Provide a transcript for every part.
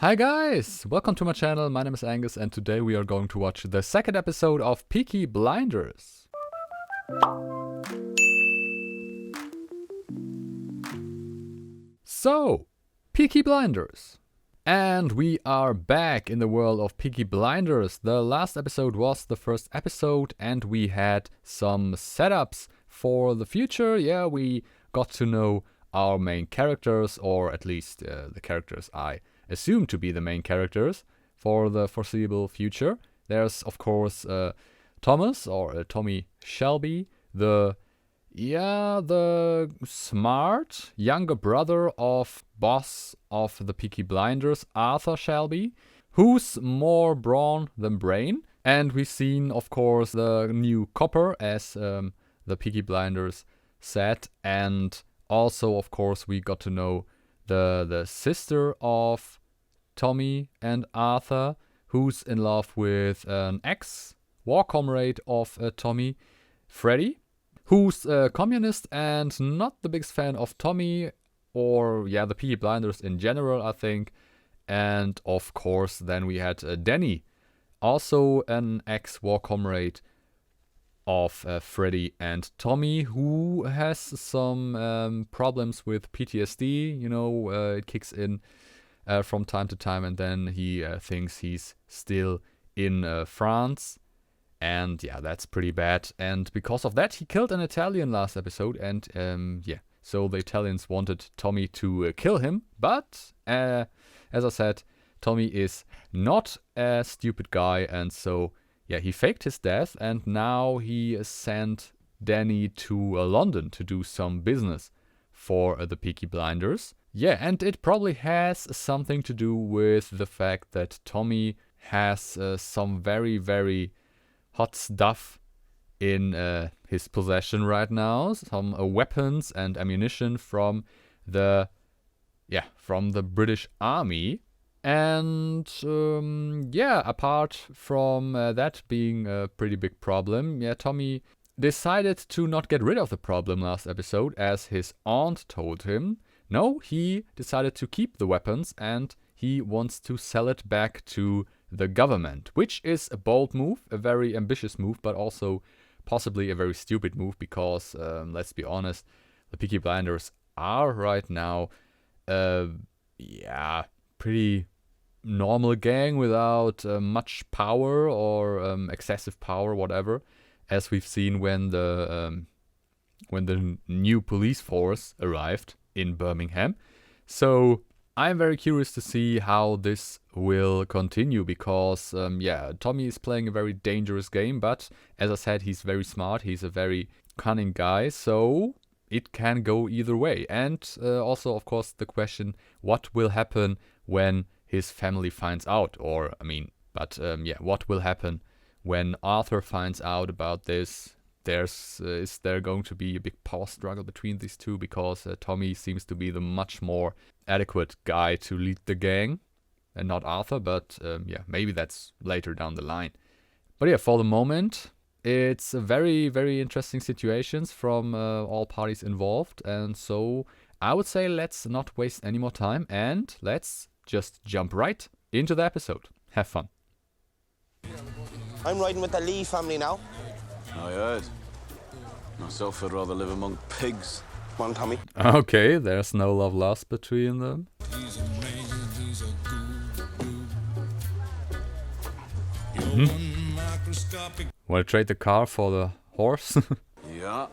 Hi guys! Welcome to my channel, my name is Angus and today we are going to watch the second episode of Peaky Blinders. So, Peaky Blinders. And we are back in the world of Peaky Blinders. The last episode was the first episode and we had some setups for the future. Yeah, we got to know our main characters, or at least the characters I assume to be the main characters for the foreseeable future. There's of course Thomas or Tommy Shelby, the smart younger brother of boss of the Peaky Blinders, Arthur Shelby, who's more brawn than brain. And we've seen of course the new copper, as the Peaky Blinders said, and also of course we got to know the sister of Tommy and Arthur, who's in love with an ex-war comrade of Tommy, Freddy, who's a communist and not the biggest fan of Tommy or the Peaky Blinders in general, I think. And of course then we had Danny, also an ex-war comrade of Freddy and Tommy, who has some problems with PTSD. You know, it kicks in from time to time, and then he thinks he's still in France. And yeah, that's pretty bad. And because of that, he killed an Italian last episode. And so the Italians wanted Tommy to kill him. But as I said, Tommy is not a stupid guy. And so he faked his death. And now he sent Danny to London to do some business for the Peaky Blinders. Yeah, and it probably has something to do with the fact that Tommy has some very, very hot stuff in his possession right now. Some weapons and ammunition from the British Army. And apart from that being a pretty big problem, Tommy decided to not get rid of the problem last episode, as his aunt told him. No, he decided to keep the weapons and he wants to sell it back to the government, which is a bold move, a very ambitious move, but also possibly a very stupid move because, let's be honest, the Peaky Blinders are right now pretty normal gang without much power or excessive power, whatever, as we've seen when the new police force arrived in Birmingham. So I'm very curious to see how this will continue because Tommy is playing a very dangerous game, but as I said, he's very smart, he's a very cunning guy, so it can go either way. And also of course the question, what will happen when his family finds out, what will happen when Arthur finds out about this? Is there going to be a big power struggle between these two, because Tommy seems to be the much more adequate guy to lead the gang and not Arthur, but maybe that's later down the line. But for the moment it's a very, very interesting situations from all parties involved, and so I would say let's not waste any more time and let's just jump right into the episode. Have fun. I'm riding with the Lee family now. I heard. Myself, I'd rather live among pigs. Come on, Tommy. Okay, there's no love lost between them. Want to trade the car for the horse? Yeah.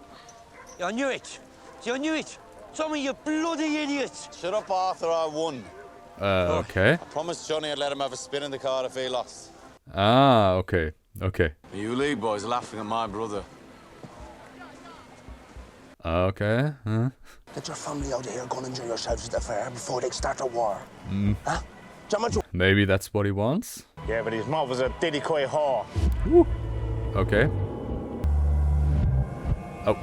You're new it. You're new it. Tommy, you bloody idiots. Shut up, Arthur, I won. Okay. I promised Johnny I'd let him have a spin in the car if he lost. Ah, okay. You Lee boys are laughing at my brother. Okay. Get your family out of here, go and enjoy yourselves at the fair before they start a war. Huh? Maybe that's what he wants. Yeah, but his mouth was a diddy quay whore. Woo. Okay. Oh.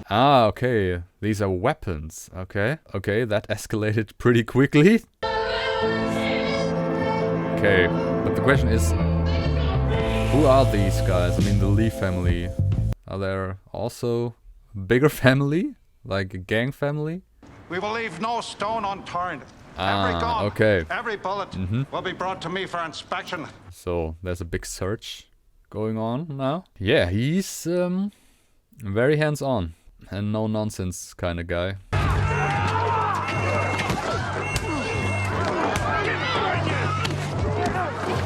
Ah, okay. These are weapons. Okay, that escalated pretty quickly. Okay, but the question is, who are these guys? I mean, the Lee family. Are there also a bigger family? Like a gang family? We will leave no stone unturned. Ah, Every gun, okay. every bullet will be brought to me for inspection. So there's a big search going on now. Yeah, he's very hands-on and no nonsense kind of guy.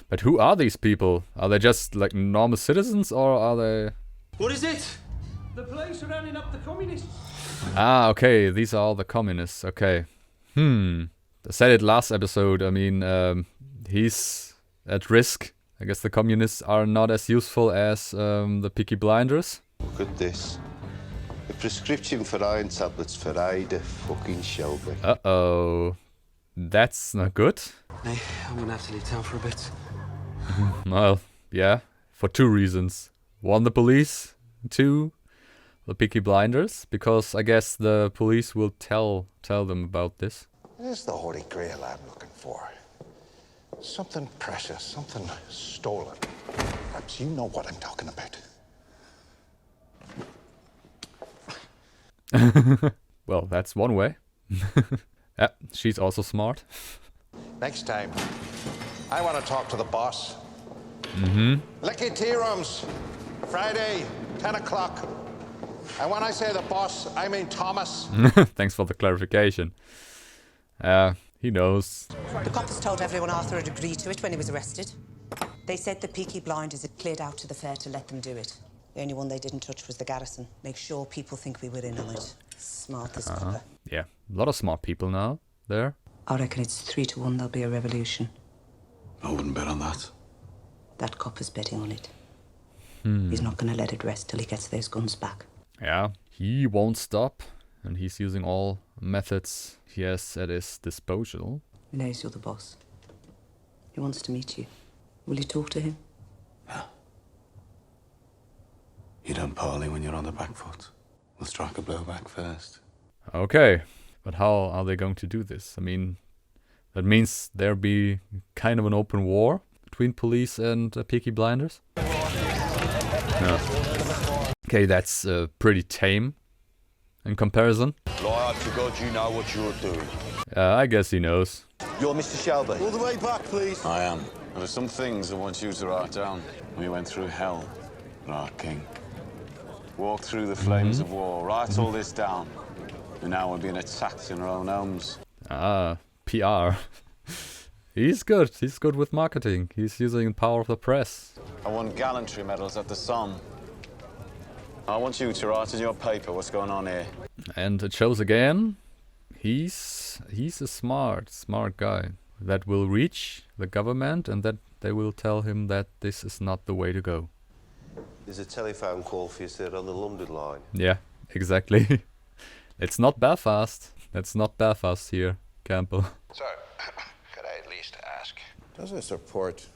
But who are these people? Are they just like normal citizens or are they... What is it? The police are rounding up the communists. Ah, okay, these are all the communists, okay. I said it last episode, I mean, he's at risk. I guess the communists are not as useful as the Peaky Blinders. Look at this. A prescription for iron tablets for Ida fucking Shelby. Uh-oh. That's not good. Hey, I'm gonna have to leave town for a bit. Well, yeah, for two reasons. One, the police. Two, the Peaky Blinders, because I guess the police will tell them about this. Here's the Holy Grail I'm looking for. Something precious, something stolen. Perhaps you know what I'm talking about. Well, that's one way. Yeah, she's also smart. Next time, I want to talk to the boss. Licky Tea Rooms, Friday, 10 o'clock. And when I say the boss, I mean Thomas. Thanks for the clarification. He knows. The coppers told everyone Arthur had agreed to it when he was arrested. They said the Peaky Blinders had cleared out to the fair to let them do it. The only one they didn't touch was the garrison. Make sure people think we were in on it. Smart as copper. Yeah, a lot of smart people now there. I reckon it's 3-1 there'll be a revolution. I wouldn't bet on that. That copper's betting on it. He's not going to let it rest till he gets those guns back. Yeah, he won't stop, and he's using all methods he has at his disposal. He knows you're the boss. He wants to meet you. Will you talk to him? You don't parley when you're on the back foot. We'll strike a blow back first. Okay, but how are they going to do this? I mean, that means there'll be kind of an open war between police and Peaky Blinders. No. Okay, that's pretty tame in comparison. Liar to God, you know what you're doing. I guess he knows. You're Mr. Shelby. All the way back, please. I am. There are some things I want you to write down. We went through hell, our king. Walked through the flames of war. Write all this down. And now we're being attacked in our own homes. Ah, PR. He's good. He's good with marketing. He's using the power of the press. I won gallantry medals at the Somme. I want you to write in your paper what's going on here. And it shows again, he's a smart guy that will reach the government and that they will tell him that this is not the way to go. There's a telephone call for you, sir, on the London line. Yeah, exactly. It's not Belfast. That's not Belfast here, Campbell. Sir, could I at least ask? Does this report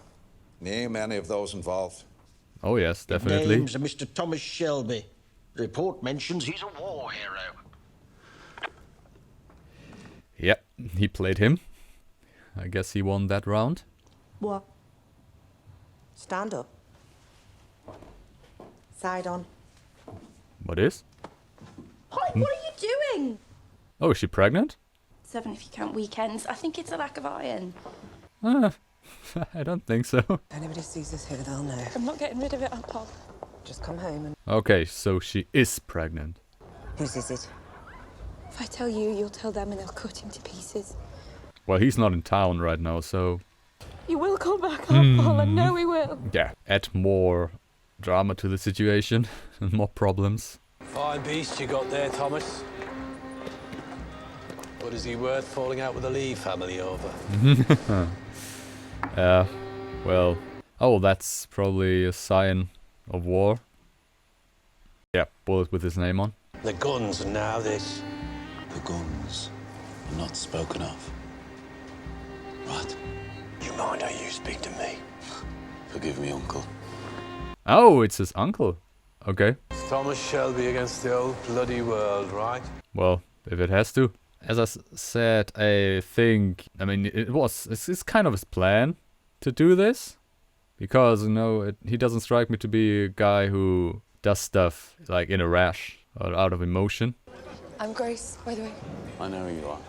name any of those involved? Oh yes, definitely. Name's Mr. Thomas Shelby. The report mentions he's a war hero. Yeah, he played him. I guess he won that round. What? Stand up. Side on. What is? Hi, what are you doing? Oh, is she pregnant? 7 if you count weekends. I think it's a lack of iron. I don't think so. If anybody sees us here, they'll know. I'm not getting rid of it, Aunt Pop. Just come home and... Okay, so she is pregnant. Whose is it? If I tell you, you'll tell them and they'll cut him to pieces. Well, he's not in town right now, so... You will come back, Aunt Paul, I know we will. Yeah, add more drama to the situation and more problems. Fine beast you got there, Thomas. What is he worth falling out with the Lee family over? Well... Oh, that's probably a sign of war. Yeah, bullet with his name on. The guns and now this. The guns are not spoken of. Right? You mind how you speak to me? Forgive me, Uncle. Oh, it's his uncle. Okay. It's Thomas Shelby against the old bloody world, right? Well, if it has to. As I said, I think... I mean, it's kind of his plan to do this. Because, you know, he doesn't strike me to be a guy who does stuff, like, in a rash or out of emotion. I'm Grace, by the way. I know who you are.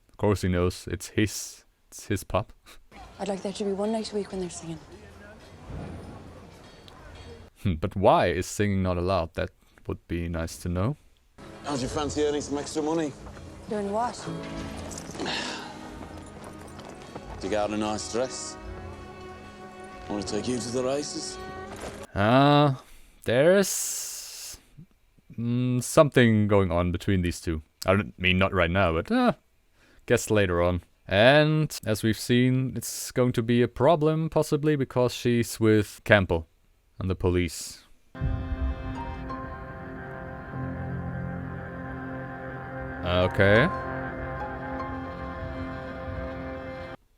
Of course he knows. It's his pub. I'd like there to be one night a week when they're singing. But why is singing not allowed? That would be nice to know. How'd you fancy earning some extra money? Doing what? Dig out a nice dress. Want to take you to the races? There's something going on between these two. I don't mean not right now, but guess later on. And as we've seen, it's going to be a problem possibly because she's with Campbell and the police. Okay.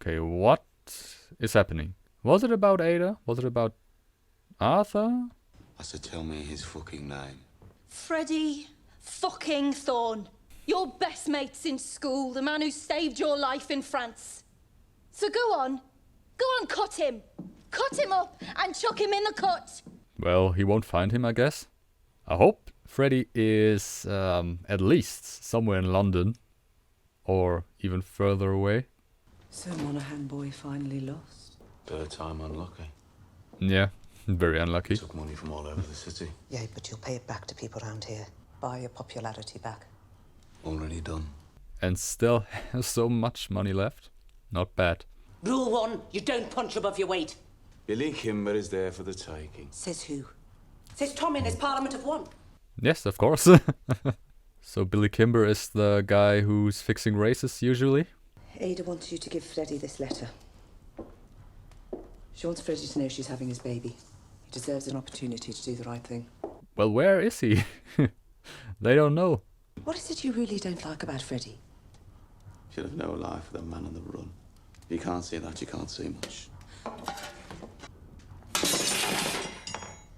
Okay, what is happening? Was it about Ada? Was it about Arthur? I said, tell me his fucking name. Freddie fucking Thorne. Your best mate since school, the man who saved your life in France. So go on, cut him. Cut him up and chuck him in the cut. Well, he won't find him, I guess. I hope Freddie is at least somewhere in London. Or even further away. So Monaghan boy finally lost? Third time unlucky. Yeah, very unlucky. Took money from all over the city. Yeah, but you'll pay it back to people around here. Buy your popularity back. Already done. And still has so much money left. Not bad. Rule 1, you don't punch above your weight. Billy Kimber is there for the taking. Says who? Says Tom in his Parliament of One. Yes, of course. So Billy Kimber is the guy who's fixing races usually? Ada wants you to give Freddie this letter. She wants Freddie to know she's having his baby. He deserves an opportunity to do the right thing. Well, where is he? They don't know. What is it you really don't like about Freddie? Should have no life for the man on the run. If you can't see that, you can't see much.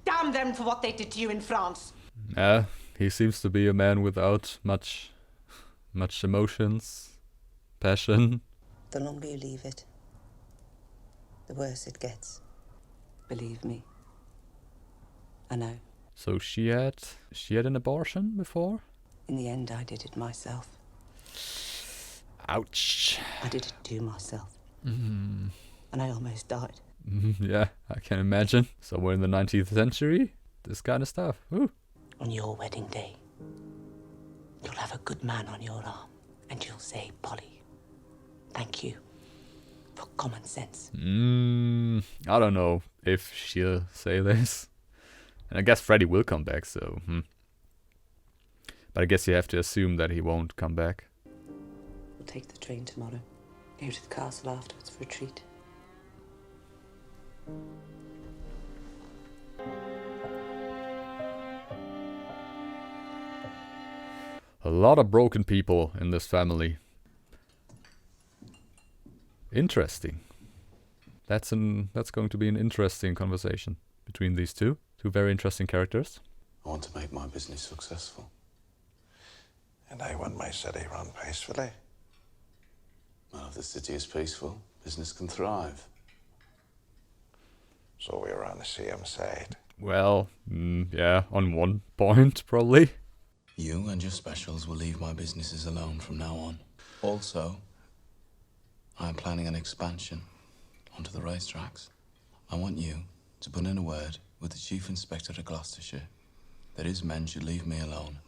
Damn them for what they did to you in France. He seems to be a man without much emotions, passion. The longer you leave it, the worse it gets. Believe me. I know. So she had an abortion before? In the end, I did it myself. Ouch. I did it to myself. And I almost died. Yeah, I can imagine. Somewhere in the 19th century, this kind of stuff. Ooh. On your wedding day, you'll have a good man on your arm, and you'll say, Polly, thank you for common sense. I don't know if she'll say this. And I guess Freddie will come back, so... But I guess you have to assume that he won't come back. We'll take the train tomorrow. Go to the castle afterwards for a treat. A lot of broken people in this family. Interesting. That's going to be an interesting conversation between these two very interesting characters. I want to make my business successful. And I want my city run peacefully. Well, if the city is peaceful, business can thrive. So we're on the same side. Well, yeah, on one point, probably. You and your specials will leave my businesses alone from now on. Also, I'm planning an expansion onto the racetracks. I want you to put in a word with the Chief Inspector of Gloucestershire that his men should leave me alone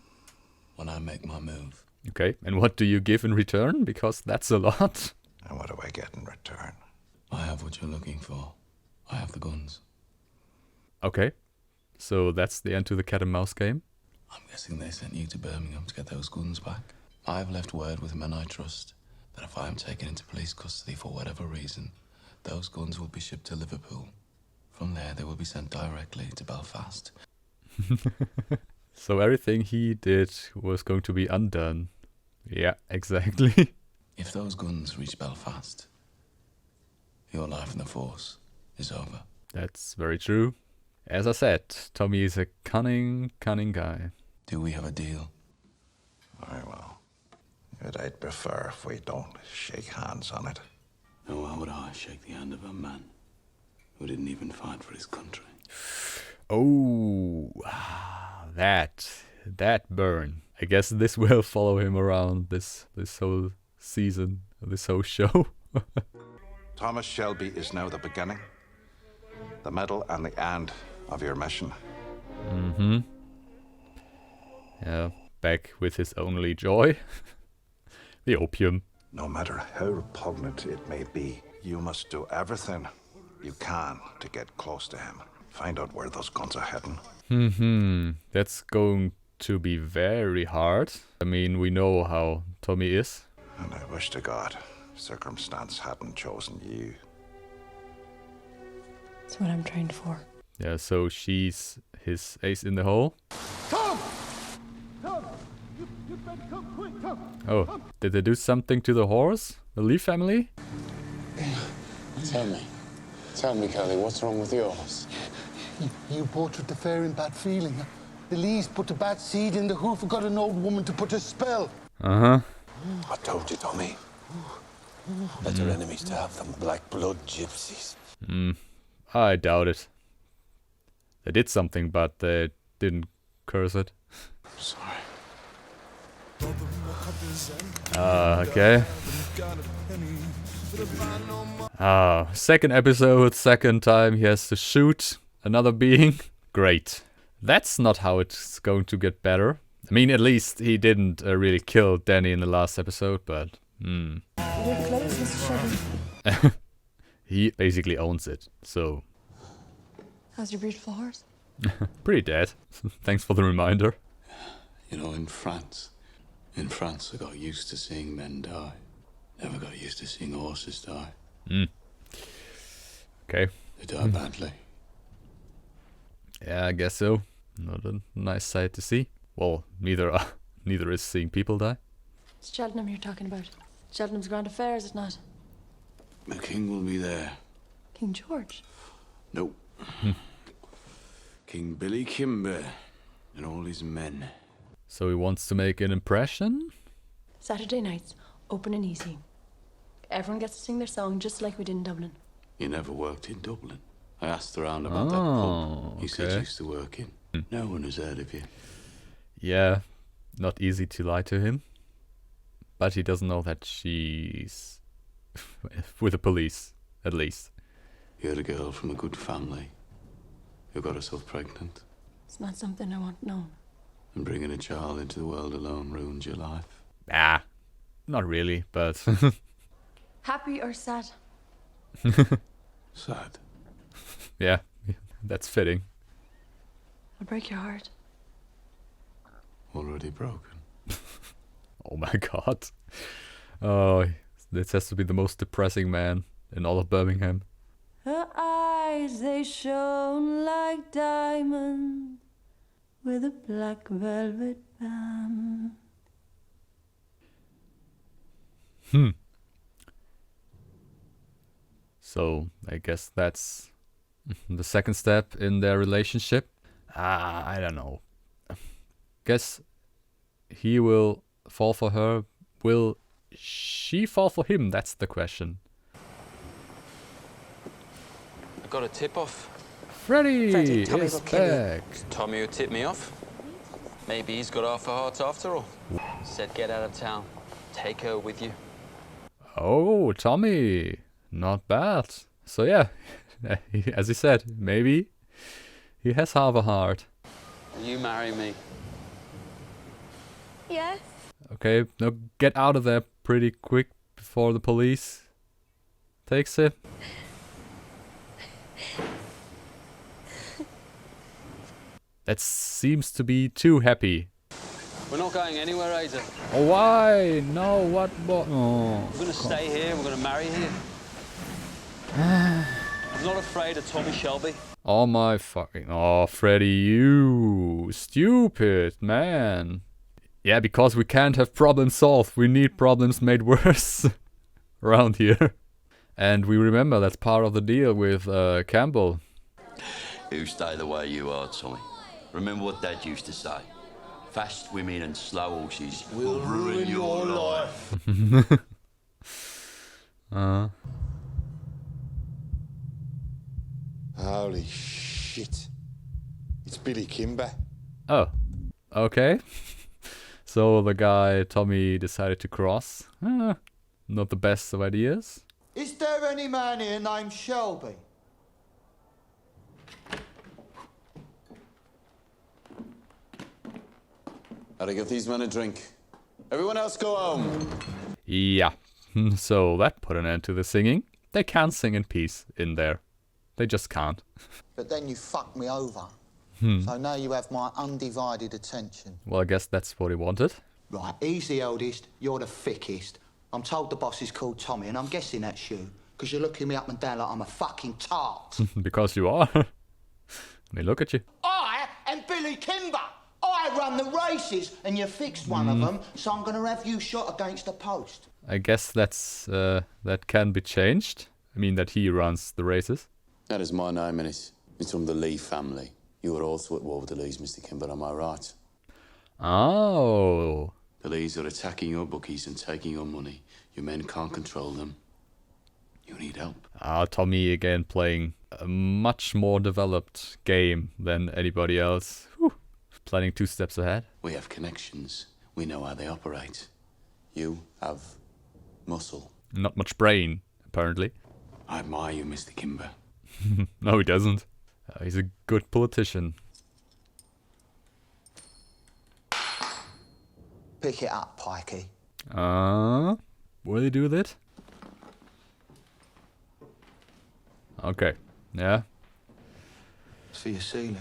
when I make my move. Okay, and what do you give in return? Because that's a lot. And what do I get in return? I have what you're looking for. I have the guns. Okay, so that's the end to the cat and mouse game. I'm guessing they sent you to Birmingham to get those guns back. I've left word with men I trust that if I am taken into police custody for whatever reason, those guns will be shipped to Liverpool. From there, they will be sent directly to Belfast. So everything he did was going to be undone. Yeah, exactly. If those guns reach Belfast, your life in the force is over. That's very true. As I said, Tommy is a cunning guy. Do we have a deal? Very well. But I'd prefer if we don't shake hands on it. And why would I shake the hand of a man who didn't even fight for his country? Oh, that burn. I guess this will follow him around this whole season, this whole show. Thomas Shelby is now the beginning, the middle, and the end of your mission. Mm-hmm. Yeah, back with his only joy. The opium. No matter how repugnant it may be, you must do everything you can to get close to him. Find out where those guns are heading. That's going to be very hard. I mean, we know how Tommy is. And I wish to God circumstance hadn't chosen you. That's what I'm trained for. Yeah, so she's his ace in the hole. Tom! Tom! You better come quick, Tom! Oh, did they do something to the horse? The Lee family? Tell me, Kelly, what's wrong with yours? You bought her the fair in bad feeling. The Lees put the bad seed in the hoof and got an old woman to put a spell. Uh-huh. I told you, Tommy. Better enemies to have than black blood gypsies. I doubt it. They did something, but they didn't curse it. Sorry. Okay. Second episode, second time he has to shoot another being. Great. That's not how it's going to get better. I mean, at least he didn't really kill Danny in the last episode, but... You're close, Mr. Shelby. He basically owns it, so... How's your beautiful horse? Pretty dead. Thanks for the reminder. You know, in France, I got used to seeing men die. Never got used to seeing horses die. Okay. They die badly. Yeah, I guess so. Not a nice sight to see. Well, neither is seeing people die. It's Cheltenham you're talking about. Cheltenham's Grand Affair, is it not? The king will be there. King George? No. King Billy Kimber and all his men. So he wants to make an impression? Saturday nights, open and easy. Everyone gets to sing their song just like we did in Dublin. You never worked in Dublin. I asked around about that pub. He said you used to work in. No one has heard of you. Yeah, not easy to lie to him. But he doesn't know that she's with the police, at least. You're a girl from a good family who got herself pregnant. It's not something I want known. And bringing a child into the world alone ruined your life. Ah, not really, but... Happy or sad? Sad. Yeah, that's fitting. I'll break your heart. Already broken. Oh my god. Oh, this has to be the most depressing man in all of Birmingham. Her eyes, they shone like diamonds with a black velvet band. So, I guess that's the second step in their relationship. I don't know. Guess he will fall for her. Will she fall for him? That's the question. I got a tip-off. Freddie Tommy is will kill you. back. Tommy who tipped me off. Maybe he's got half a heart after all. Said get out of town. Take her with you. Oh, Tommy. Not bad. So yeah, as he said, maybe he has half a heart. Will you marry me? Yes. Okay, now get out of there pretty quick before the police takes it. That seems to be too happy. We're not going anywhere, Ada. Oh, why? No, what? Oh, We're going to stay here. We're going to marry here. I'm not afraid of Tommy Shelby. oh my fucking... Oh, Freddy, you stupid man. Yeah, because we can't have problems solved. We need problems made worse around here. And we remember that's part of the deal with Campbell. You stay the way you are, Tommy. Remember what Dad used to say. Fast women and slow horses will ruin your life. Holy shit. It's Billy Kimber. Oh, okay. So the guy Tommy decided to cross. Not the best of ideas. Is there any man here named Shelby? Gotta give these men a drink. Everyone else go home. Yeah, so that put an end to the singing. They can't sing in peace in there. They just can't. But then you fucked me over. So now you have my undivided attention. Well, I guess that's what he wanted. Right, he's the eldest, you're the thickest. I'm told the boss is called Tommy, and I'm guessing that's you, because you're looking me up and down like I'm a fucking tart. Because you are. I mean, look at you. I am Billy Kimber. I run the races, and you fixed one of them, so I'm going to have you shot against the post. I guess that can be changed. I mean, that he runs the races. That is my name, and it's from the Lee family. You were also at war with the Lees, Mr. Kimber, am I right? Oh. The Lees are attacking your bookies and taking your money. Your men can't control them. You need help. Tommy again playing a much more developed game than anybody else. Whew. Planning 2 steps ahead. We have connections. We know how they operate. You have muscle. Not much brain, apparently. I admire you, Mr. Kimber. No, he doesn't. He's a good politician. Pick it up, Pikey. Will he do that? Okay, yeah. It's for your ceiling.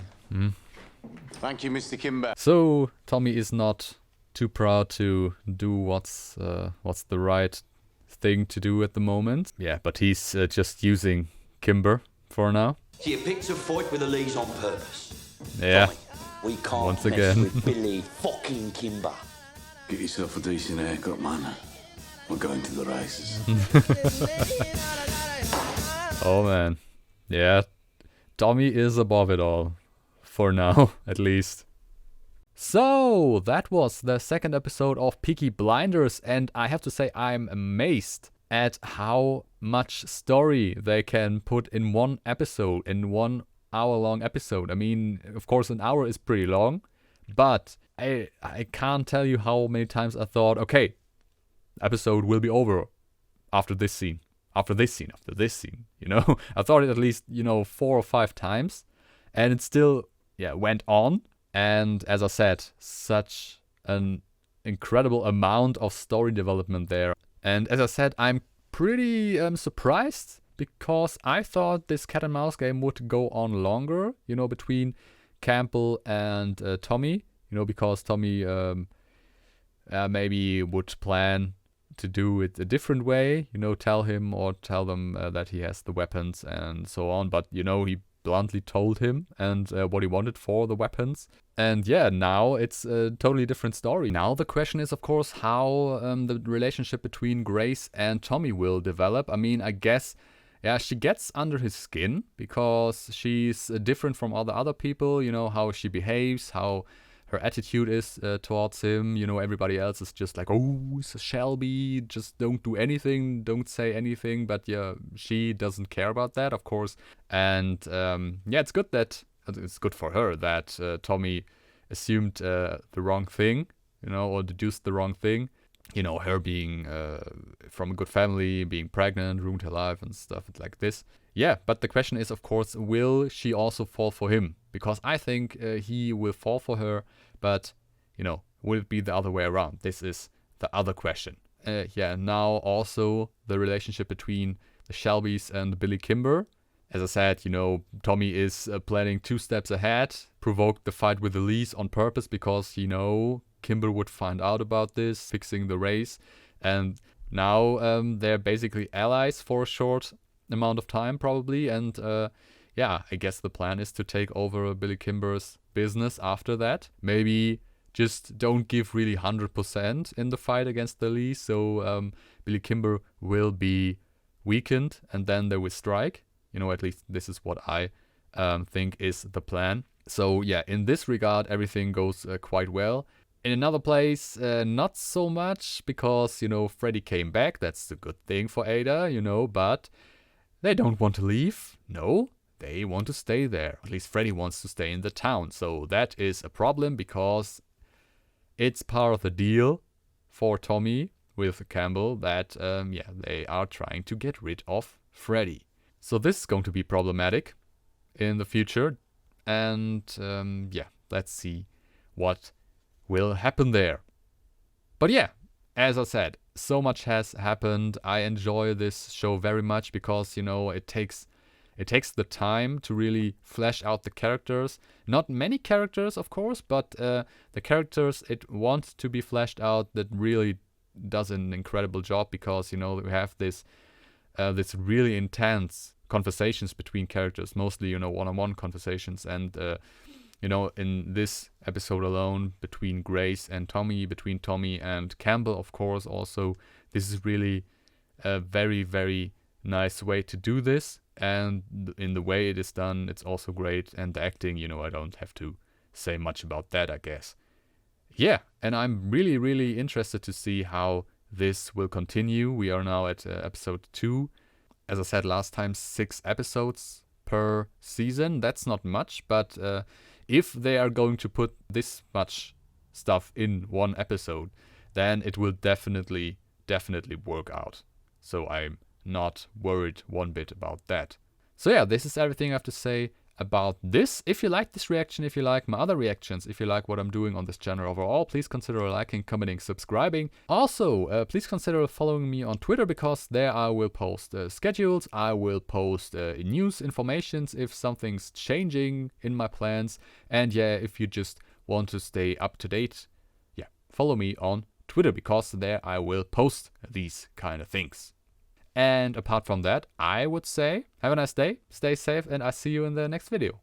Thank you, Mr. Kimber. So Tommy is not too proud to do what's the right thing to do at the moment. Yeah, but he's just using Kimber for now. So you picked a fight with the Lees on purpose. Yeah. Fine. We can't Once mess again. with Billy fucking Kimber. Get yourself a decent haircut, man. We're going to the races. Oh man. Yeah. Tommy is above it all. For now, at least. So, that was the second episode of Peaky Blinders, and I have to say I'm amazed at how much story they can put in one episode, in 1 hour-long episode. I mean, of course, an hour is pretty long, but I can't tell you how many times I thought, okay, episode will be over after this scene, after this scene, after this scene, you know? I thought it at least, 4 or 5 times, and it still, went on. And as I said, such an incredible amount of story development there. And as I said, I'm pretty surprised, because I thought this cat and mouse game would go on longer, between Campbell and Tommy, because Tommy maybe would plan to do it a different way, tell him or tell them that he has the weapons and so on. But, he bluntly told him and what he wanted for the weapons. And now it's a totally different story. Now the question is, of course, how the relationship between Grace and Tommy will develop. I mean, I guess, she gets under his skin because she's different from all the other people, how she behaves, how her attitude is towards him. Everybody else is just like, oh, Shelby, just don't do anything, don't say anything. But she doesn't care about that, of course. And it's good for her that Tommy assumed the wrong thing, or deduced the wrong thing. Her being from a good family, being pregnant, ruined her life and stuff like this. Yeah, but the question is, of course, will she also fall for him? Because I think he will fall for her, but, will it be the other way around? This is the other question. Now also the relationship between the Shelbys and Billy Kimber. As I said, Tommy is planning 2 steps ahead, provoked the fight with the Lees on purpose because, Kimber would find out about this, fixing the race. And now they're basically allies for a short amount of time, probably. And I guess the plan is to take over Billy Kimber's business after that. Maybe just don't give really 100% in the fight against the Lees, so Billy Kimber will be weakened and then they will strike. At least this is what I think is the plan. So in this regard, everything goes quite well. In another place, not so much, because, Freddy came back. That's a good thing for Ada, but they don't want to leave. No, they want to stay there. At least Freddy wants to stay in the town. So that is a problem, because it's part of the deal for Tommy with Campbell that, they are trying to get rid of Freddy. So this is going to be problematic in the future. And, let's see what will happen there. But yeah, as I said, so much has happened. I enjoy this show very much because, it takes the time to really flesh out the characters. Not many characters, of course, but the characters it wants to be fleshed out that really does an incredible job because, we have this really intense conversations between characters, mostly, one-on-one conversations. And, in this episode alone, between Grace and Tommy, between Tommy and Campbell, of course, also, this is really a very, very nice way to do this. And in the way it is done, it's also great. And the acting, I don't have to say much about that, I guess. Yeah, and I'm really, really interested to see how this will continue. We are now at episode 2. As I said last time, 6 episodes per season. That's not much, but if they are going to put this much stuff in one episode, then it will definitely work out. So I'm not worried one bit about that. So yeah, this is everything I have to say about this. If you like this reaction, if you like my other reactions, if you like what I'm doing on this channel overall, please consider liking, commenting, subscribing. Also, please consider following me on Twitter because there I will post schedules, I will post news informations if something's changing in my plans. And yeah, if you just want to stay up to date, follow me on Twitter because there I will post these kind of things. And apart from that, I would say, have a nice day, stay safe, and I see you in the next video.